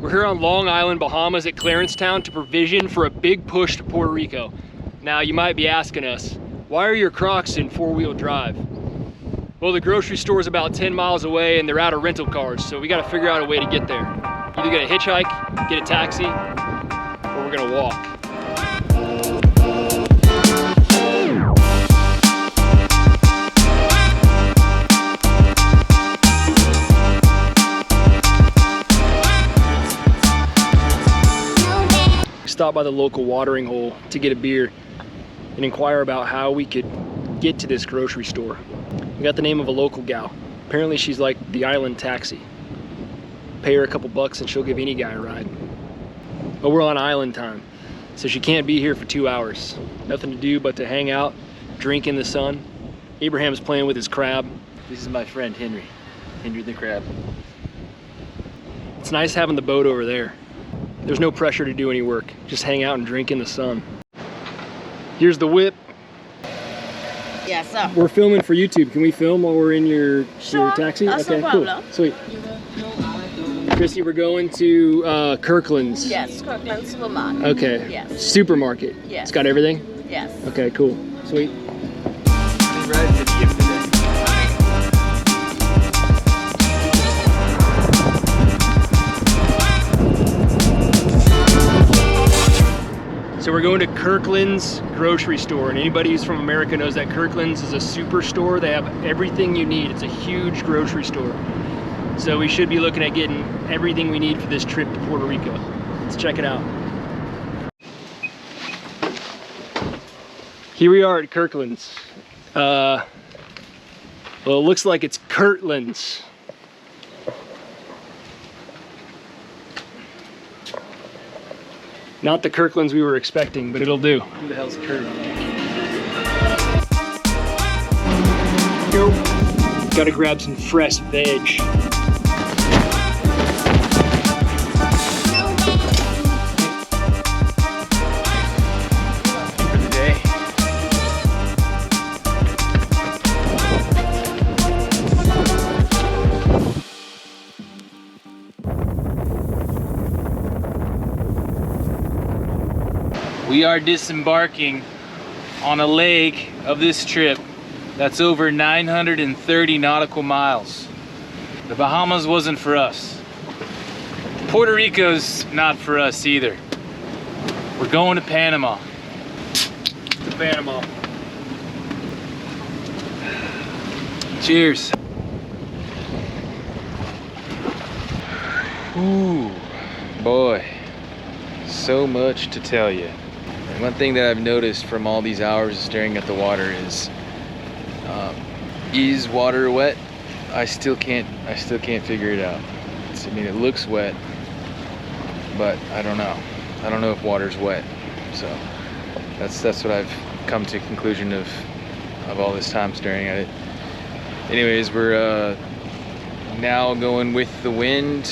We're here on Long Island, Bahamas at Clarencetown to provision for a big push to Puerto Rico. Now you might be asking us, why are your Crocs in four-wheel drive? Well, the grocery store is about 10 miles away and they're out of rental cars, so we gotta figure out a way to get there. Either get a hitchhike, get a taxi, or we're gonna walk. Stop by the local watering hole to get a beer and inquire about how we could get to this grocery store. We got the name of a local gal. Apparently she's like the island taxi. Pay her a couple bucks and she'll give any guy a ride. But we're on island time, so she can't be here for 2 hours. Nothing to do but to hang out, drink in the sun. Abraham's playing with his crab. This is my friend Henry the crab. It's nice having the boat over there. There's no pressure to do any work. Just hang out and drink in the sun. Here's the whip. Yes, sir. We're filming for YouTube. Can we film while we're in your taxi? That's okay, no problem. Cool. Sweet. Christy, we're going to Kirkland's. Yes, Kirkland's supermarket. Okay. Yes. Supermarket. Yes. It's got everything? Yes. Okay, cool. Sweet. So we're going to Kirkland's grocery store, and anybody who's from America knows that Kirkland's is a superstore. They have everything you need. It's a huge grocery store. So we should be looking at getting everything we need for this trip to Puerto Rico. Let's check it out. Here we are at Kirkland's. Well, it looks like it's Kirtland's. Not the Kirkland's we were expecting, but it'll do. Who the hell's Kurt? Gotta grab some fresh veg. For the day. We are disembarking on a leg of this trip that's over 930 nautical miles. The Bahamas wasn't for us. Puerto Rico's not for us either. We're going to Panama. To Panama. Cheers. Ooh, boy, so much to tell you. One thing that I've noticed from all these hours of staring at the water is water wet? I still can't figure it out. I mean, it looks wet, but I don't know. I don't know if water's wet. So that's what I've come to conclusion of all this time staring at it. Anyways, we're now going with the wind.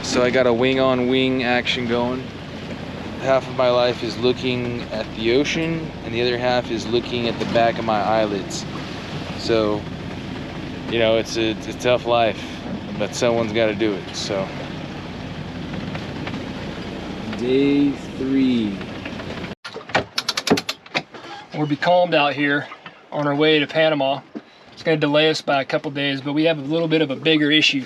So I got a wing on wing action going. Half of my life is looking at the ocean and the other half is looking at the back of my eyelids. So, you know, it's a tough life, but someone's got to do it. So, day 3. We're becalmed out here on our way to Panama. It's going to delay us by a couple days, but we have a little bit of a bigger issue.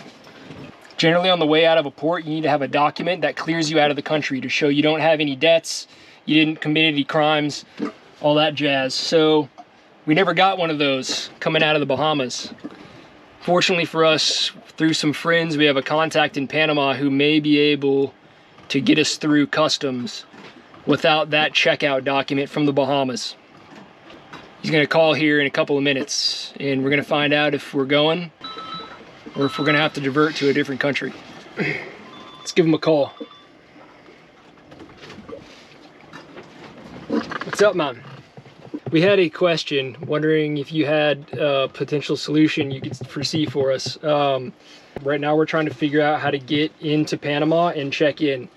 Generally on the way out of a port, you need to have a document that clears you out of the country to show you don't have any debts, you didn't commit any crimes, all that jazz. So we never got one of those coming out of the Bahamas. Fortunately for us, through some friends, we have a contact in Panama who may be able to get us through customs without that checkout document from the Bahamas. He's gonna call here in a couple of minutes and we're gonna find out if we're going or if we're gonna have to divert to a different country. Let's give him a call. What's up, man? We had a question wondering if you had a potential solution you could foresee for us. Right now we're trying to figure out how to get into Panama and check in.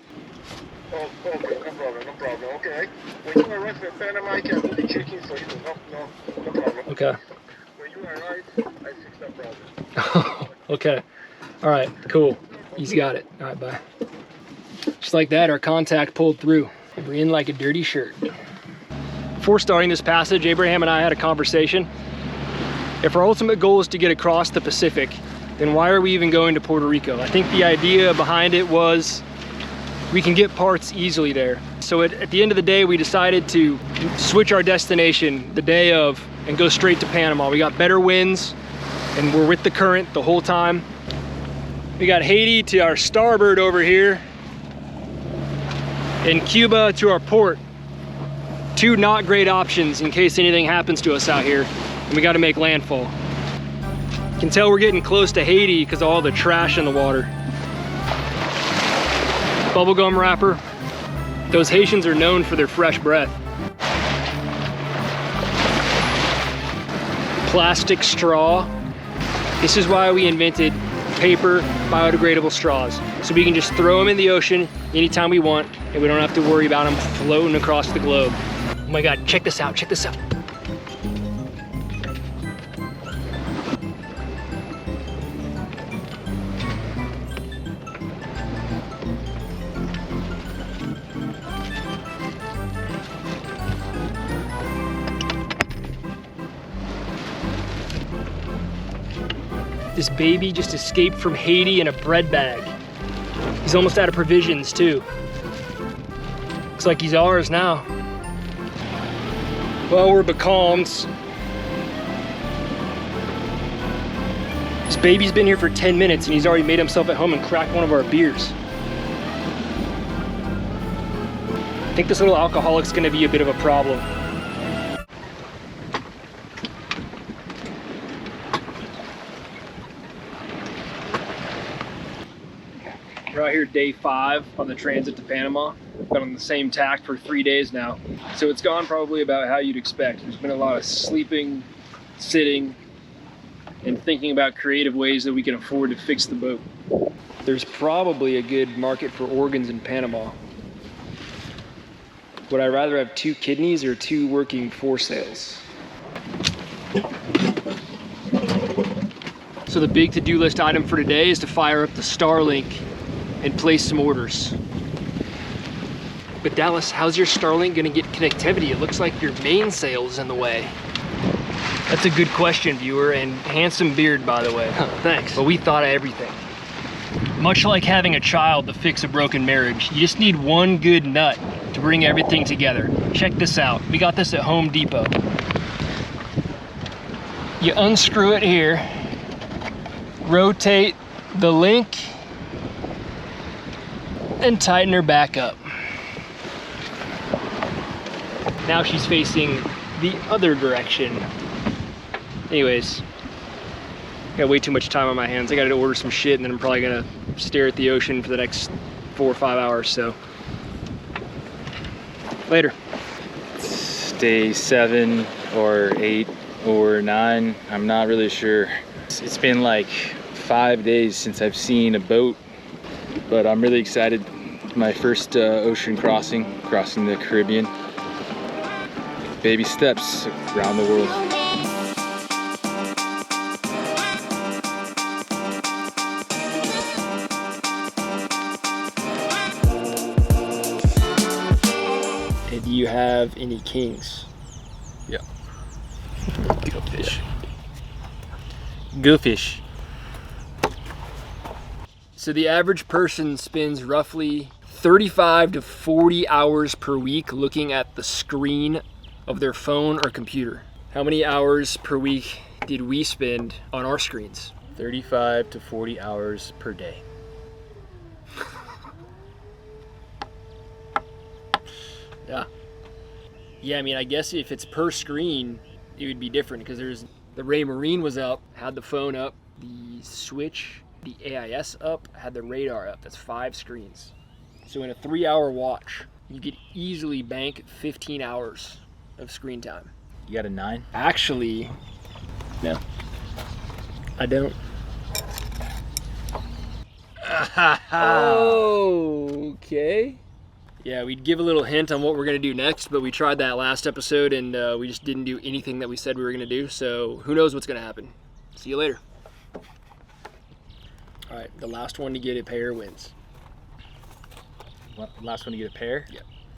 Oh, okay, no problem, okay. When you arrive in Panama, I can do the checking for you, no problem. Okay. When you arrive, I fix that problem. Okay. All right, cool. He's got it. All right, bye. Just like that, our contact pulled through. We're in like a dirty shirt. Before starting this passage, Abraham and I had a conversation. If our ultimate goal is to get across the Pacific, then why are we even going to Puerto Rico? I think the idea behind it was we can get parts easily there. So at the end of the day, we decided to switch our destination the day of and go straight to Panama. We got better winds and we're with the current the whole time. We got Haiti to our starboard over here and Cuba to our port. Two not great options in case anything happens to us out here and we got to make landfall. You can tell we're getting close to Haiti because of all the trash in the water. Bubblegum wrapper. Those Haitians are known for their fresh breath. Plastic straw. This is why we invented paper biodegradable straws. So we can just throw them in the ocean anytime we want and we don't have to worry about them floating across the globe. Oh my God, check this out, check this out. This baby just escaped from Haiti in a bread bag. He's almost out of provisions too. Looks like he's ours now. Well, we're becalmed. This baby's been here for 10 minutes and he's already made himself at home and cracked one of our beers. I think this little alcoholic's gonna be a bit of a problem. We're out here day 5 on the transit to Panama. We've been on the same tack for 3 days now. So it's gone probably about how you'd expect. There's been a lot of sleeping, sitting, and thinking about creative ways that we can afford to fix the boat. There's probably a good market for organs in Panama. Would I rather have 2 kidneys or 2 working foresails? So the big to-do list item for today is to fire up the Starlink and place some orders. But Dallas, how's your Starlink gonna get connectivity? It looks like your mainsail is in the way. That's a good question, viewer, and handsome beard, by the way. Thanks. But we thought of everything. Much like having a child to fix a broken marriage, you just need one good nut to bring everything together. Check this out. We got this at Home Depot. You unscrew it here, rotate the link, and tighten her back up. Now she's facing the other direction. Anyways, got way too much time on my hands. I gotta order some shit and then I'm probably gonna stare at the ocean for the next 4 or 5 hours, so. Later. It's day 7 or 8 or 9, I'm not really sure. It's been like 5 days since I've seen a boat, but I'm really excited. My first ocean crossing the Caribbean. Baby steps around the world. And do you have any kings? Yeah. Go fish. Go fish. So the average person spends roughly 35 to 40 hours per week looking at the screen of their phone or computer. How many hours per week did we spend on our screens? 35 to 40 hours per day. Yeah, I mean, I guess if it's per screen, it would be different because there's the Ray Marine was up, had the phone up, the Switch, the AIS up, had the radar up. That's 5 screens. So in a 3-hour watch, you could easily bank 15 hours of screen time. You got a 9? Actually, no, I don't. Okay. Yeah, we'd give a little hint on what we're gonna do next, but we tried that last episode and we just didn't do anything that we said we were gonna do, so who knows what's gonna happen. See you later. All right, the last one to get a pair wins. Last one to get a pair? Yep.